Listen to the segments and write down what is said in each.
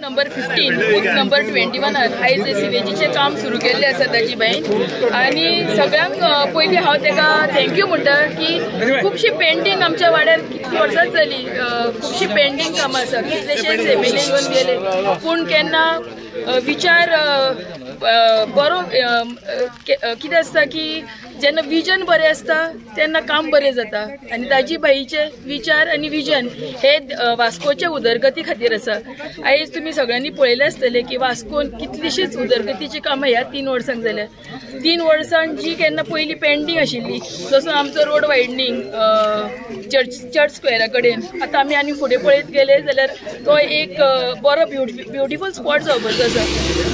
Number 15 booth number 21 आयज सिवेजीचे काम सुरू केल्ले आसा ताजी बाईन आणि सगळ्यांक पयलीं हांव ताका थँक्यू म्हणटा की खुबशी पेंटींग आमच्या वाड्यार कितली वर्सां जाली खुबशी पेंटींग कामां आसा कितलेशेच एमएलए येवन गेले पूण केन्ना विचार बरो कितें आसता की जेन्ना विजन बरें आसता तेन्ना काम बरें जाता आनी ताजी बाईचे विचार आनी विजन हे वास्कोच्या उदरगती खातीर आसा। आयज तुमी सगळ्यांनी पळयलें आसतलें की वास्कोन कितलीशीच उदरगतीची कामां ह्या 3 वर्सांक जाल्या। 3 वर्सां जी केन्ना पयलीं पेंडींग आशिल्ली जसो आमचो रोड वायडनींग चर्च स्क्वेरा कडेन आतां आमी आनी फुडें पळयत गेले जाल्यार तो एक बरो ब्युटिफूल स्पॉट जावपाचो आसा।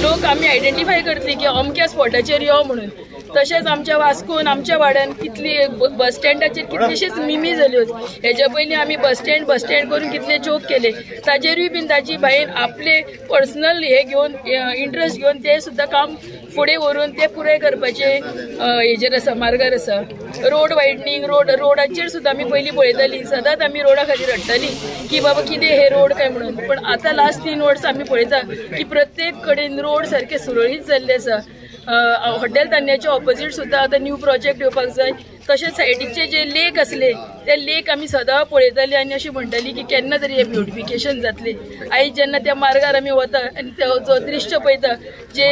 लोक आमी आयडेंटिफाय करतली की अमक्या स्पॉटाचेर यो म्हणून। तशेंच आमच्या वास्कोन आमच्या वाड्यान कितली बस स्टँडाचेर कितलीशीच मिमी जाल्यो। हेच्या पयलीं आमी बस स्टँड करून कितले जोक केले ताजेरूय बीन ताजी बाईन आपले पर्सनल हे घेवन इंट्रस्ट घेवन ते सुद्दां काम फुडें व्हरून ते पुराय करपाचे हेजेर आसा मार्गार आसा। रोड वायडनींग रोडाचेर सुद्दां आमी पयलीं पळयतालीं सदांच आमी रोडा खातीर हाडटालीं की बाबा कितें हे रोड काय म्हणून पण आतां लास्ट 3 वर्सां आमी पळयता की प्रत्येक कडेन रोड सारके सुरळीत जाल्ले आसा। हॉटेल तान्याच्या ऑपोजीट सुद्दां आतां न्यू प्रोजेक्ट येवपाक जाय। तशेंच सायडीचे जे लेक आसले ते लेक आमी सदां पळयतालीं आनी अशी म्हणटालीं की केन्ना तरी हे ब्युटिफिकेशन जातले। आयज जेन्ना त्या मार्गार आमी वता आनी जो दृश्य पळयता जे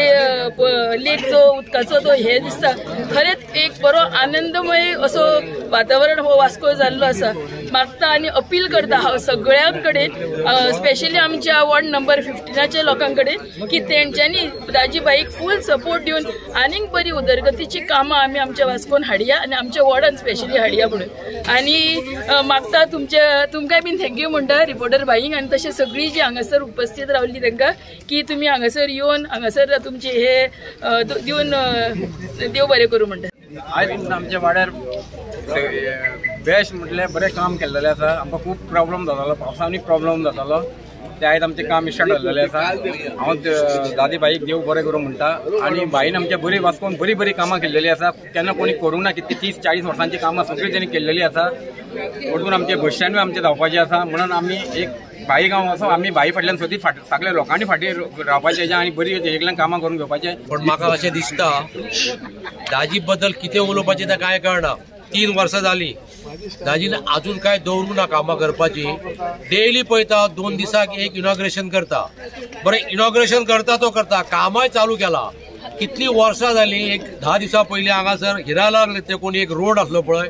लेकचो उदकाचो तो हे दिसता खरेंच एक बरो आनंदमय असो वातावरण हो वास्को जाल्लो आसा। मागता आनी अपील करता हांव सगळ्यां कडेन स्पेशली आमच्या वॉर्ड नंबर 15च्या लोकां कडेन की तेंच्यांनी ताजी बाईक फूल सपोर्ट दिवन आनीक बरी उदरगतीची कामां आमी आमच्या वास्कोन हाडया आनी आमच्या वॉर्डान स्पेशली हाडया म्हणून। आनी मागता तुमकांय बीन थँक्यू म्हणटा रिपोर्टर बाईंक आनी तशें सगळीं जी हांगासर उपस्थित रावली तांकां की तुमी हांगासर येवन हांगासर तुमचे हे दिवन देव बरें करूं म्हणटा। आयज आमच्या वाड्यार बेस्ट म्हटल्यार बरें काम केल्लेलें आसा। आमकां खूब प्रॉब्लम जातालो पावसांनी प्रॉब्लम जातालो ते आयज आमचें काम स्टार्ट जाल्लेलें आसा। हांव दादी बाईक देव बरें करूं म्हणटा आनी बाईन आमच्या बरी वास्कोन बरी कामां केल्लेली आसा केन्ना कोणी करूंक ना कितली 30-40 वर्सांची कामां सगळीं तेणी केल्लेली आसा। म्हणून आमचे बस स्टँडूय आमचें जावपाचें आसा म्हणून आमी एक बाई गांव असो आमी बाई फाटल्यान सोदी सगळ्या लोकांनी फाटीं रावपाचें आनी बरी एकल्यान कामां करून घेवपाचें। पण म्हाका अशें दिसता दाजी बद्दल कितें उलोवपाचें तें कांय कळना। 3 वर्सां जालीं दाजीन अजून काय दवरूंक ना कामां करपाची। डेली पळयता 2 दिसाक एक इनॉग्रेशन करता बरें इनॉग्रेशन करता तो करता कामांय चालू केला। कितली वर्सां जालीं एक 10 दिसां पयलीं हांगासर हिरालाल ते कोणी एक रोड आसलो पळय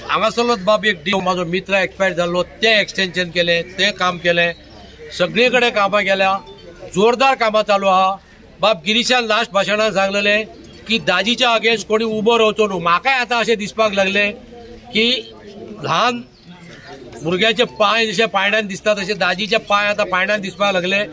हांगासरलोच बाब एक देव म्हाजो मित्र एक्सपायर जाल्लो ते एक्सटेंशन केलें ते काम केलें सगळे कडेन कामां केल्या जोरदार कामां चालू आहा। बाब गिरीशान लास्ट भाशणांत सांगलेलें की दाजीच्या अगेन्स्ट कोणी उबो रावचो न्हू। म्हाकाय आतां अशें दिसपाक लागलें की ल्हान भुरग्याचे पांय जशे पायण्यान दिसता तशे दाजीचे पांय आतां पायण्यान दिसपाक लागले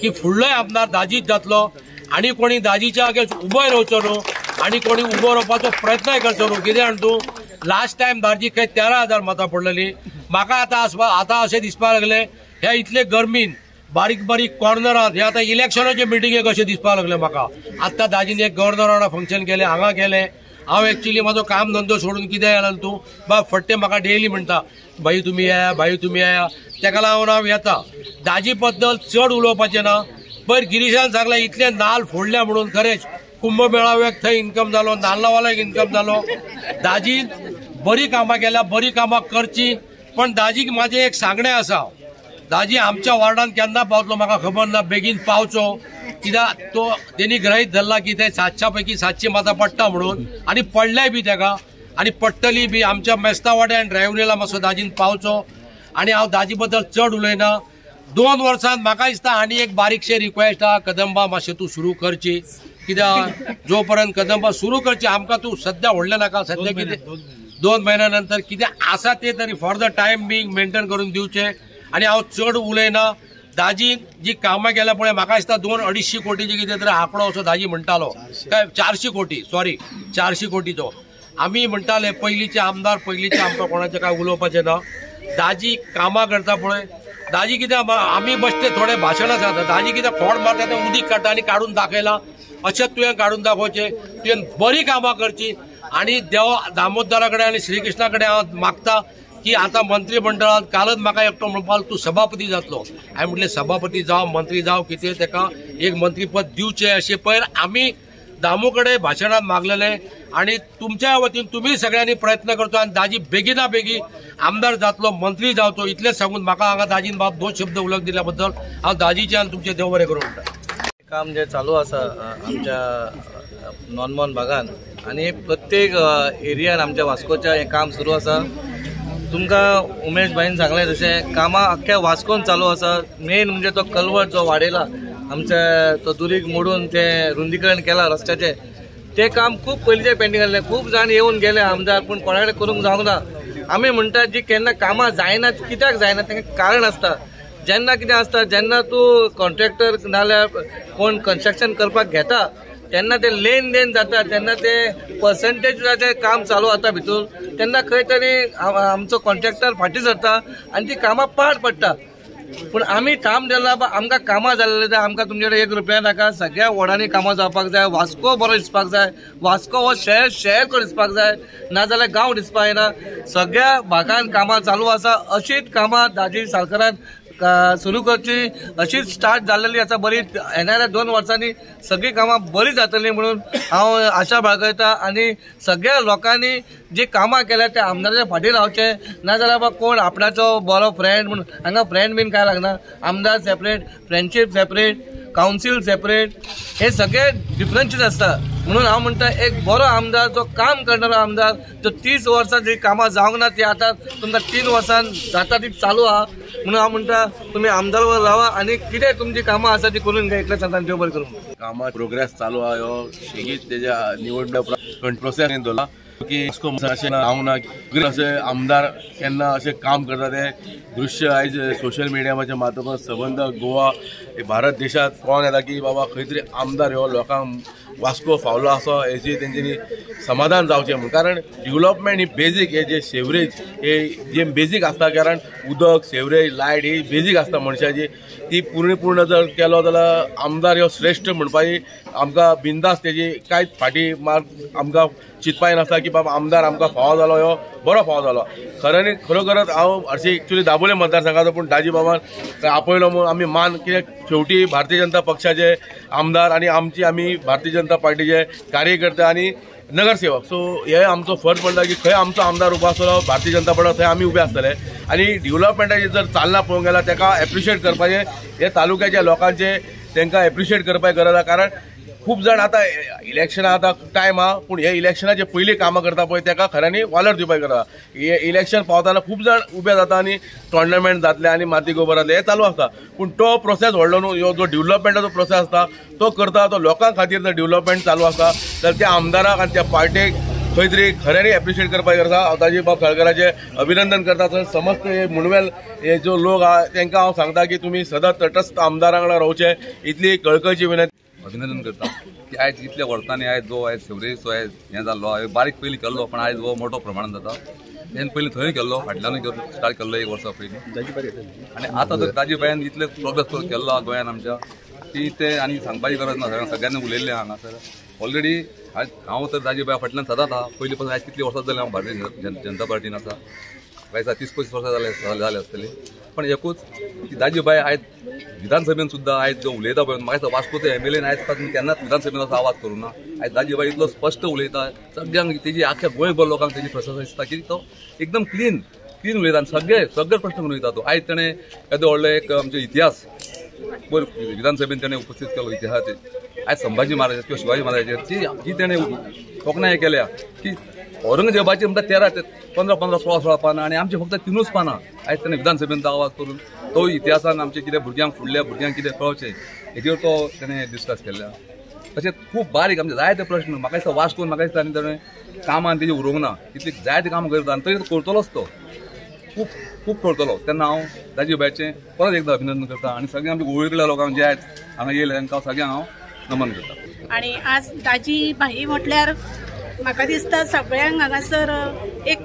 की फुडलोय आमदार दाजीच जातलो आनी कोणी दाजीच्या अगेन्स्ट उबोय रावचो न्हू आनी कोणी उबो रावपाचो प्रयत्नय करचो न्हू। कितें जाण तूं लास्ट टायम दाजी खंय 13,000 मतां पडलेलीं। म्हाका आतां अशें दिसपाक लागलें ह्या इतले गरमीन बारीक कॉर्नरांत हे आतां इलेक्शनाचे मिटिंगेक अशें दिसपाक लागलें म्हाका। आतां दाजीन एक गव्हर्नर वांगडा फंक्शन केलें हांगा केलें। हांव एक्चुअली म्हाजो काम धंदो सोडून कितें जालें तूं बाब फट्टे म्हाका डेली म्हणटा भाई तुमी येया तेका लागून हांव येता। दाजी बद्दल चड उलोवपाचें ना पयर गिरीशान सांगलें इतले नाल्ल फोडले म्हणून खरेंच कुंभमेळाव्याक थंय इन्कम जालो नाल्लावाल्याक इन्कम जालो। दाजीन बरी कामां केल्या बरी कामां करची पण दाजीक म्हाजें एक सांगणें आसा दाजी आमच्या वार्डान केन्ना पावतलो म्हाका खबर ना बेगीन पावचो कित्याक तो तेणी गृहीत धरला की ते 700 पैकी 700 मतां पडटा म्हणून आनी पडलेय बी तेका आनी पडटली बी। आमच्या मेस्ता वाड्यान ड्रायव्हरीला मातसो दाजीन पावचो आनी हांव दाजी बद्दल चड उलयना। 2 वर्सांत म्हाका दिसता आनी एक बारीकशे रिक्वेस्ट आहा कदंबा मातशें तूं सुरू करची कित्याक जो पर्यंत कदंबा सुरू करची आमकां तूं सद्या व्हडलें नाका सद्या कितें 2 महिन्या नंतर कितें आसा तें तरी for the time being maintain करून दिवचें। आनी हांव चड उलयना दाजी जी कामां केल्या पळय म्हाका दिसता 200-250 कोटीची कितें तरी आंकडो असो दाजी म्हणटालो काय 400 कोटी 400 कोटीचो आमी म्हणटाले पयलींचे आमदार पयलींचे आमकां कोणाचें काय उलोवपाचें ना। दाजी कामां करता पळय दाजी कितें आमी बसते थोडे भाशणां जाता दाजी कितें खोड मारता तें उदीक काडटा आनी काडून दाखयलां अशें तुवें काडून दाखोवचें तुवें बरी कामां करची आनी देव दामोदरा कडेन आनी श्री कृष्णा कडेन हांव मागता की आता मंत्रिमंडळात कालच म्हाका एकटो म्हणपाक तूं सभापती जातलो. हांवें म्हटलें सभापती जावं मंत्री जावं कितें ताका एक मंत्रीपद दिवचें अशें पयर आमी दामू कडेन भाशणात मागलेले आणि तुमच्या वतीन तुम्ही सगळ्यांनी प्रयत्न करतो आणि दाजी बेगिना बेगी आमदार जातलो मंत्री जावचो इतलेंच सांगून म्हाका हांगा दाजीन बाब 2 शब्द उलोवंक दिल्या बद्दल हांव दाजीचे आनी तुमचे देव बरें करूं म्हणटा. काम जे चालू आसा आमच्या नॉनमॉन भागान आणि प्रत्येक एरियान आमच्या वास्कोच्या हे काम सुरू आसा. तुमकां उमेश भाईन सांगलें तशें कामां अख्ख्या वास्कोन चालू आसा. मेन म्हणजे तो कल्वर्ट जो वाडयला आमच्या तो दुरीक मोडून ते रुंदीकरण केला रस्त्याचे ते काम खूप पयलींचे पेंडिंग आसलें. खूप जाण येवन गेले आमदार पूण कोणा कडेन करूंक जावंक ना. आमी म्हणटा जी केन्ना कामां जायनात कित्याक जायना तांकां कारण आसता. जेन्ना कितें आसता जेन्ना तूं कॉन्ट्रॅक्टर नाल्यार कोण कन्स्ट्रक्शन करपाक घेता तेन्ना ते लेन देन जाता तेन्ना ते पर्संटेजाचें काम चालू जाता भितर तेन्ना खंय तरी आमचो कॉन्ट्रॅक्टर फाटीं सरता आनी ती कामां पाड पडटा. पूण आमी ठाम दिला आमकां कामां जाल्लें जाय. आमकां तुमचे कडेन 1 रुपया नाका. सगळ्या वॉर्डांनी कामां जावपाक जाय. वास्को बरो दिसपाक जाय. वास्को हो शहर करून दिसपाक जाय नाजाल्यार गांव दिसपाक येना. सगळ्या भागांत कामां चालू आसा. अशीच कामां दाजी साळकरान सुरू करची अशीच स्टार्ट जाल्लेली आसा. बरी येणाऱ्या 2 वर्सांनी सगळी कामां बरी जातली म्हणून हांव आशा बाळगयता. आनी सगळ्या लोकांनी जी कामां केल्या त्या आमदाराच्या फाटीं रावचे नाजाल्यार बाबा कोण आपणाचो बरो फ्रेंड म्हणून हांगा फ्रेंड बीन काय लागना. आमदार separate, friendship separate, council separate हे सगळे डिफरन्सीस आसता. म्हणून हांव म्हणटा एक बरो आमदार जो काम करणारो आमदार जो 30 वर्सां जी कामां जावंक ना ती आतां तुमकां 3 वर्सां जाता ती चालू आहा. म्हणून हांव म्हणटा तुमी आमदार रावा आनी कितें तुमची कामां आसा ती करून घ्या. इतलें सांगता देव बरें करूं. कामां प्रोग्रेस चालू आहा. ह्यो सेगीत तेज्या निवडणूक प्रोसेस दवरला की अशें जावंक ना अशें आमदार केन्ना अशें काम करता ते दृश्य आयज सोशल मिडियाच्या माध्यमांतून सबंद गोवा भारत देशात कोण येता की बाबा खंय तरी आमदार हो लोकांक वास्को फावलो आसो हेची तेंच्यांनी समाधान जावचें म्हणून. कारण डेव्हलपमेंट ही बेजीक हे जे सेवरेज हे जे बेजीक आसता कारण उदक सेवरेज लायट ही बेजीक आसता मनशाची ती पूर्ण जर केलो जाल्यार आमदार ह्यो श्रेष्ठ म्हणपाची आमकां बिंदास तेजी कांयच फाटी मार्क आमकां चिंतपाक नासता की बाबा आमदार आमकां फावो जालो ह्यो बरो फावो जालो. खरोखरच हांव हरशी एक्चुली दाबोळे मतदारसंघाचो पूण दाजी बाबान आपयलो म्हणून आमी मान कित्याक शेवटी भारतीय जनता पक्षाचे आमदार आनी आमी भारतीय जनता पार्टीचे कार्यकर्ते आनी नगरसेवक सो हे आमचो फर्ज पडटा की खंय आमचो आमदार उबो आसलो भारतीय जनता पार्टी थंय आमी उबे आसतले. आनी डेव्हलपमेंटाची जर चालना पळोवंक गेल्यार ताका एप्रिशिएट करपाचें हे तालुक्याच्या लोकांचे तांकां एप्रिशिएट करपाची गरज आसा. कारण खूप जाण आतां इलेक्शना आतां टायम आहा पूण हे इलेक्शनाचे पयलीं कामां करता पळय ताका खऱ्यांनी वालोर दिवपाक गरज आसा. हे इलेक्शन पावतना खूप जाण उबे जाता आनी टोर्नामेंट जातले आनी माती गोबर जातले हे चालू आसता. पूण तो प्रोसेस व्हडलो न्हू. ह्यो जो डेव्हलपमेंटाचो प्रोसेस आसता तो करता तो लोकां खातीर जर डेव्हलपमेंट चालू आसता जाल्यार त्या आमदाराक आनी त्या पार्टेक खंय तरी खऱ्यांनी एप्रिशिएट करपाक गरज आसा. हांव दाजी बाब साळकराचे अभिनंदन करता. थंय समस्त हे मुणवेल हे जो लोक आहा तांकां हांव सांगता की तुमी सदांच तटस्थ आमदारां वांगडा रावचे इतली कळकळीची विनंती. अभिनंदन करता की आयज इतल्या वर्सांनी आयज जो आयज सेवरेजचो आयज हें जाल्लो हांवें बारीक पयलीं केल्लो पण आयज हो मोठो प्रमाणांत जाता. तें पयलीं थंय केल्लो फाटल्यानूय स्टार्ट केल्लो 1 वर्सा पयलीं आनी आतां जर दाजी बायान इतले प्रोग्रेस केल्लो आहा गोंयान आमच्या ती ते आनी सांगपाची गरज ना. सगळ्यांनी उलयल्लें हांगासर ऑलरेडी हांव तर दाजी बाया फाटल्यान सदांच आहा. पयलीं पासून आयज कितलीं वर्सां जालीं हांव भारतीय जनता पार्टीन आसा. कांय 30-35 वर्सां जाले आसतलीं. पण एकूच की दाजी बाय आयज विधानसभेन सुद्दां आयज जो उलयता पळय म्हाका वास्कोचो MLA आयज पासून केन्नाच विधानसभेन असो आवाज करूं ना. आयज दाजी बाय इतलो स्पश्ट उलयता सगळ्यांक तेजी आख्या गोंयभर लोकांक तेजी प्रशंसा दिसता की तो एकदम क्लीन उलयता आनी सगळे प्रश्न करून उलयता. तो आयज ताणें येदो व्हडलो एक आमचो इतिहास विधानसभेन ताणें उपस्थित केलो. इतिहास आयज संभाजी महाराज किंवा शिवाजी महाराजाचेर जी ताणें कोंकणाय केल्या की औरंगजेबाची म्हणटा 15-16 पानां आनी आमचे फक्त 3च पानां आयज ताणें विधानसभेन तो आवाज करून तो इतिहासान आमचे कितें भुरग्यांक फुडल्या भुरग्यांक कितें कळचें हेजेर तो ताणें डिस्कस केल्या. तशेंच खूब बारीक आमचे जायते प्रश्न म्हाका दिसता वाच करून म्हाका दिसता आनी ताणें कामान तेजी उरोवंक ना. इतली जायते कामां करता आनी तरी करतलोच तो खूब करतलो. तेन्ना हांव दाजी बायचें परत एकदां अभिनंदन करता आनी सगळ्या आमच्या गोंयकडल्या लोकांक जे आयज हांगा येयले तांकां सगळ्यांक हांव नमन करता. आणि आज दाजी बाई म्हटल्यार म्हाका दिसता सगळ्यांक हांगासर एक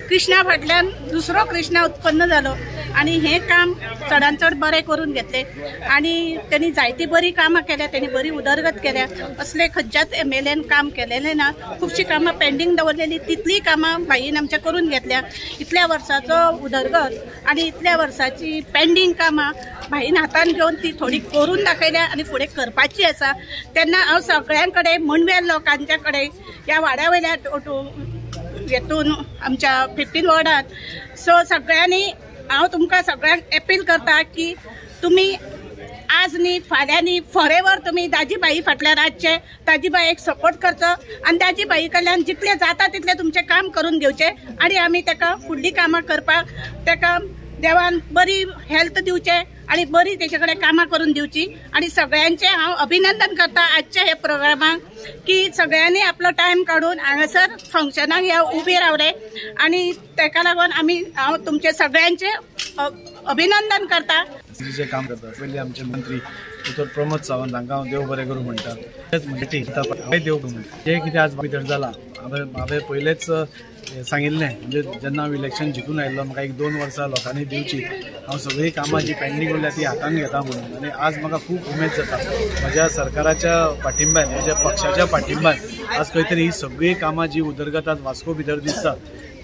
कृष्णा फाटल्यान दुसरो कृष्णा उत्पन्न जालो आणि हे काम चडान चड बरें करून घेतले आणि त्यांनी जायती बरी कामां केल्या, त्यांनी बरी उदरगत केल्या. असले खंयच्याच MLAन काम केलेले ना. खुबशी कामां पेंडिंग दवरलेली तितली कामां बाईन आमच्या करून घेतल्या. इतल्या वर्साचो उदरगत आणि इतल्या वर्साची पेंडिंग कामां बाईन हातान घेवन ती थोडी करून दाखयल्या आणि फुडें करपाची आसा. तेन्ना हांव सगळ्यां कडेन मणवेल लोकांच्या कडेन ह्या वाड्या वयल्या हेतून आमच्या 15 वॉर्डात सो सगळ्यांनी हांव तुमकां सगळ्यांक अपील करता की तुमी आज न्ही फाल्यां न्ही फॉरेवर तुमी दाजीबाई फाटल्यान रावचे, दाजीबाईक सपोर्ट करचो आनी दाजीबाई कडल्यान जितले जाता तितले तुमचें काम करून घेवचें आणि आमी ताका फुडलीं कामां करपाक ताका देवान बरी हेल्थ दिवचें आणि बरी तेचे कडेन कामां करून दिवची. आणि सगळ्यांचे हांव अभिनंदन करता आजच्या हे प्रोग्रामाक की सगळ्यांनी आपलो टायम काढून हांगासर फंक्शनाक ह्या उबे रावले आणि ताका लागून हांव तुमचे सगळ्यांचे अभिनंदन करता. जे काम करता पयलीं आमचे मंत्री दोतोर प्रमोद सावंत हांकां देव बरें करूं म्हणटा. देव म्हणटा जे कितें आज भितर जालां हांवें पयलेच सांगिल्लें म्हणजे जेन्ना हांव इलेक्शन जिखून आयिल्लो म्हाका 1-2 वर्सां लोकांनी दिवची. हांव सगळीं कामां जी पेंडींग उरल्या ती हातान घेता म्हणून आणि आज म्हाका खूब उमेद जाता म्हज्या सरकाराच्या पाठिंब्यान म्हज्या पक्षाच्या पाठिंब्यान आज खंय तरी ही सगळीं कामां जी उदरगत आज वास्को भितर दिसता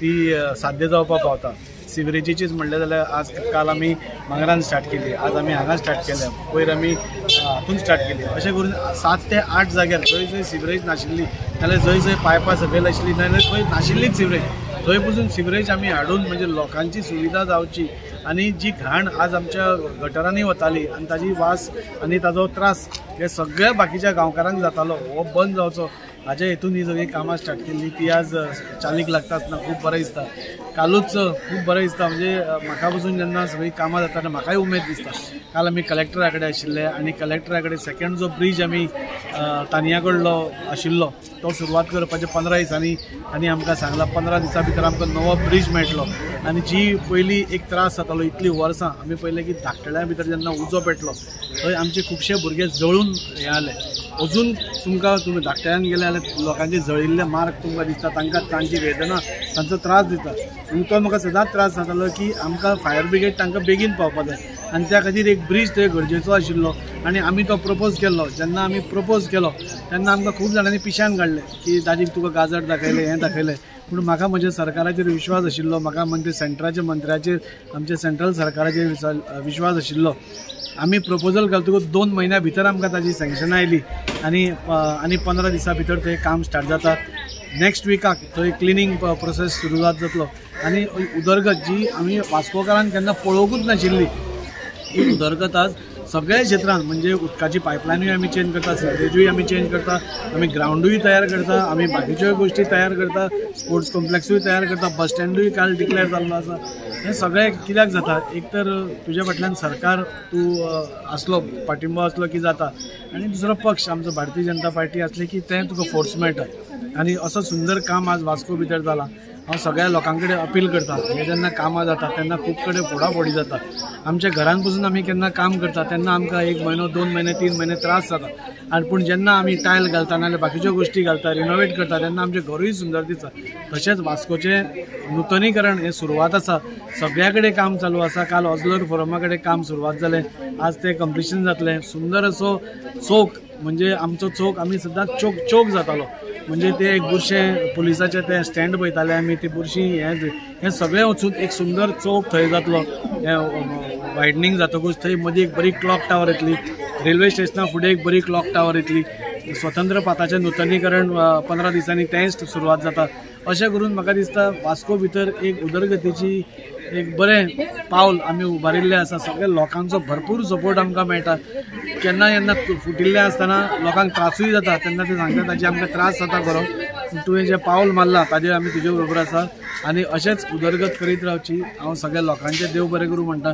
ती साध्य जावपाक पावता. सिवरेजीचीच म्हणलें जाल्यार आज काल आमी मांगरान स्टार्ट केली, आज आमी हांगा स्टार्ट केल्या, पयर आमी हातून स्टार्ट केली. अशें करून 7 ते 8 जाग्यार जंय जंय सिवरेज नाशिल्ली नाल्यार जंय जंय पायपां सकयल आशिल्ली नाल्यार थंय नाशिल्लीच सिवरेज थंय पसून सिवरेज आमी हाडून म्हणजे लोकांची सुविधा जावची आणि जी घाण आज आमच्या गटरांनी वताली आणि ताजी वास आणि ताजो त्रास हे सगळ्या बाकीच्या गांवकारांक जातालो हो बंद जावचो हाज्या हेतून ही सगळी कामां स्टार्ट केल्ली ती आज चालीक लागता आसतना खूब बरें दिसता. कालूच खूब बरें दिसता म्हणजे म्हाका पसून जेन्ना सगळीं कामां जाता म्हाकाय उमेद दिसता. काल आमी कलेक्टरा कडेन आशिल्ले आणि कलेक्टरा कडेन सेकंड जो ब्रीज आमी तानिया कडलो आशिल्लो तो सुरवात करपाचे 15 दिसांनी आनी आमकां सांगला 15 दिसां भितर आमकां नवो ब्रीज मेळटलो. आणि जी पयली एक त्रास जातालो इतली वर्सां आमी पयलें की धाकटल्या भितर जेन्ना उजो पेटलो थंय आमचे खुबशे भुरगे जळून हे जाले. अजून तुमी धाकट्यान गेले जाल्यार लोकांचे जळिल्ले मार्क तुमकां दिसता, तांकां तांची वेदना तांचो त्रास दिता. आनी तो म्हाका सदांच त्रास जातालो की आमकां फायर ब्रिगेड तांकां बेगीन पावपाक जाय आनी त्या खातीर एक ब्रीज थंय गरजेचो आशिल्लो आनी आमी तो प्रपोज केल्लो. जेन्ना आमी प्रपोज केलो तेन्ना आमकां खूब जाणांनी पिश्यान काडलें की दाजीक तुका गाजर दाखयलें हें दाखयलें. पूण म्हाका म्हज्या सरकाराचेर विश्वास आशिल्लो, म्हाका म्हणजे सेंट्राच्या मंत्र्याचेर आमच्या सेंट्रल सरकाराचेर विश्वास आशिल्लो. आमी प्रपोजल घालतकूच 2 म्हयन्या भितर आमकां ताजी सँक्शन आयली आनी 15 दिसां भितर थंय काम स्टार्ट जाता. नेक्स्ट विकाक थंय क्लिनींग प्रोसेस सुरवात जातलो आनी उदरगत जी आमी वास्कोकारांक केन्ना पळोवंकूच नाशिल्ली ही उदरगत आज सगळ्या क्षेत्रांत म्हणजे उदकाची पायपलायनूय आमी चेंज करता, सिवरेजूय आमी चेंज करता, आमी ग्रावंडूय तयार करता, आमी बाकीच्योय गोश्टी तयार करता, स्पोर्ट्स कॉम्प्लेक्सूय तयार करता, बस स्टँडूय काल डिक्लेअर जाल्लो आसा. हें सगळें कित्याक जाता एक तर तुज्या फाटल्यान सरकार तूं आसलो पाठिंबो आसलो की जाता आनी दुसरो पक्ष आमचो भारतीय जनता पार्टी आसली की तें तुका फोर्स मेळटा. आनी असो सुंदर काम आज वास्को भितर जाला. हांव सगळ्या लोकां कडेन अपील करता हे जेन्ना कामां जाता तेन्ना खूब कडेन फोडाफोडी जाता. आमच्या घरान पसून आमी केन्ना काम करता तेन्ना आमकां 1 म्हयनो 2 म्हयने 3 म्हयने त्रास जाता आनी पूण जेन्ना आमी टायल घालता नाल्यार बाकीच्यो गोश्टी घालता रिनोवेट करता तेन्ना आमचें घरूय सुंदर दिसता. तशेंच वास्कोचें नूतनीकरण हें सुरवात आसा, सगळ्या कडेन काम चालू आसा. काल ऑस्लर फोरमा कडेन काम सुरवात जालें, आज तें कंप्लिशन जातलें. सुंदर असो चौक म्हणजे आमचो चौक आमी सदांच चौक जातालो म्हणजे ते एक बुरशें पुलिसाचे ते स्टँड पळयताले आमी ती बुरशी हें सगळें वचून एक सुंदर चौक थंय जातलो. हें वायडनींग जातकूच थंय मदीं एक बरी क्लॉक टावर येतली, रेल्वे स्टेशना फुडें एक बरी क्लॉक टावर येतली. स्वतंत्र पाताचें नूतनीकरण 15 दिसांनी तेंच सुरवात जाता. अशें करून म्हाका दिसता वास्को भितर एक उदरगतीची एक बरें पावल आमी उबारिल्लें आसा. सगळ्या लोकांचो भरपूर सपोर्ट आमकां मेळटा. केन्ना केन्ना फुटिल्ले आसतना लोकांक त्रासूय जाता तेन्ना ते सांगता ताजे आमकां त्रास जाता खरो पूण तुवें जें पावल मारलां ताजेर आमी तुजे बरोबर आसा आनी अशेंच उदरगत करीत रावची. हांव सगळ्या लोकांचें देव बरें करूं म्हणटा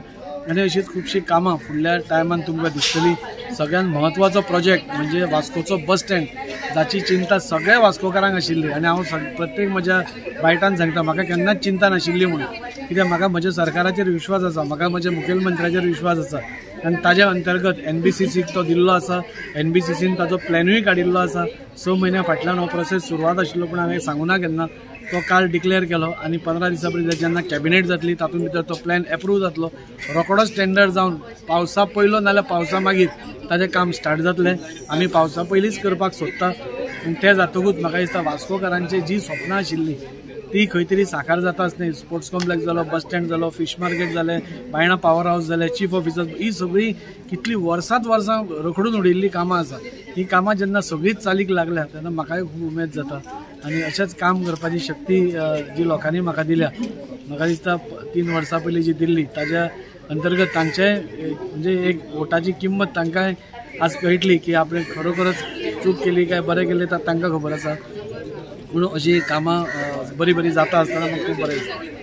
आनी अशीच खुबशीं कामां फुडल्या टायमान तुमकां दिसतली. सगळ्यात म्हत्वाचो प्रोजेक्ट म्हणजे वास्कोचो बस स्टँड जाची चिंता सगळ्या वास्कोकारांक आशिल्ली आनी हांव प्रत्येक म्हज्या बायटान सांगता म्हाका केन्नाच चिंता नाशिल्ली म्हणून कित्याक म्हाका म्हज्या सरकाराचेर विश्वास आसा, म्हाका म्हज्या मुखेलमंत्र्याचेर विश्वास आसा आनी ताज्या अंतर्गत NBCCक तो दिल्लो आसा। NBCCन ताजो प्लॅनूय काडिल्लो आसा। 6 म्हयन्या फाटल्यान हो प्रोसेस सुरवात आशिल्लो पूण हांवें सांगूं ना केन्ना तो काल डिक्लेअर केलो आनी 15 दिसां पयलीं जेन्ना कॅबिनेट जातली तातूंत भितर तो प्लॅन एप्रूव जातलो। रोखडोच टेंडर जावन पावसा पयलो नाल्यार पावसा मागीर ताजें काम स्टार्ट जातलें। आमी पावसा पयलींच करपाक सोदता आनी तें जातकूच म्हाका दिसता वास्कोकारांची जी स्वप्नां आशिल्लीं ती खंय तरी साकार जाता आसतली। स्पोर्ट्स कॉम्प्लेक्स जालो, बस स्टँड जालो, फिश मार्केट जालें, बायणा पावर हावस जालें, चीफ ऑफिसर, ही सगळीं कितलीं वर्सांत वर्सां रखडून उडिल्लीं कामां आसा। ही कामां जेन्ना सगळींच चालीक लागल्या तेन्ना म्हाकाय खूब उमेद जाता आनी अशेंच काम करपाची शक्ती जी लोकांनी म्हाका दिल्या, म्हाका दिसता 3 वर्सां पयलीं जी दिल्ली ताज्या अंतर्गत तांचे म्हणजे एक वोटाची किंमत तांकां आज कळटली की आपणे खरोखरच चूक केली काय बरें केलें तांकां खबर आसा। म्हणून अशी कामां बरी बरी जाता आसतना म्हाका खूब बरें दिसता।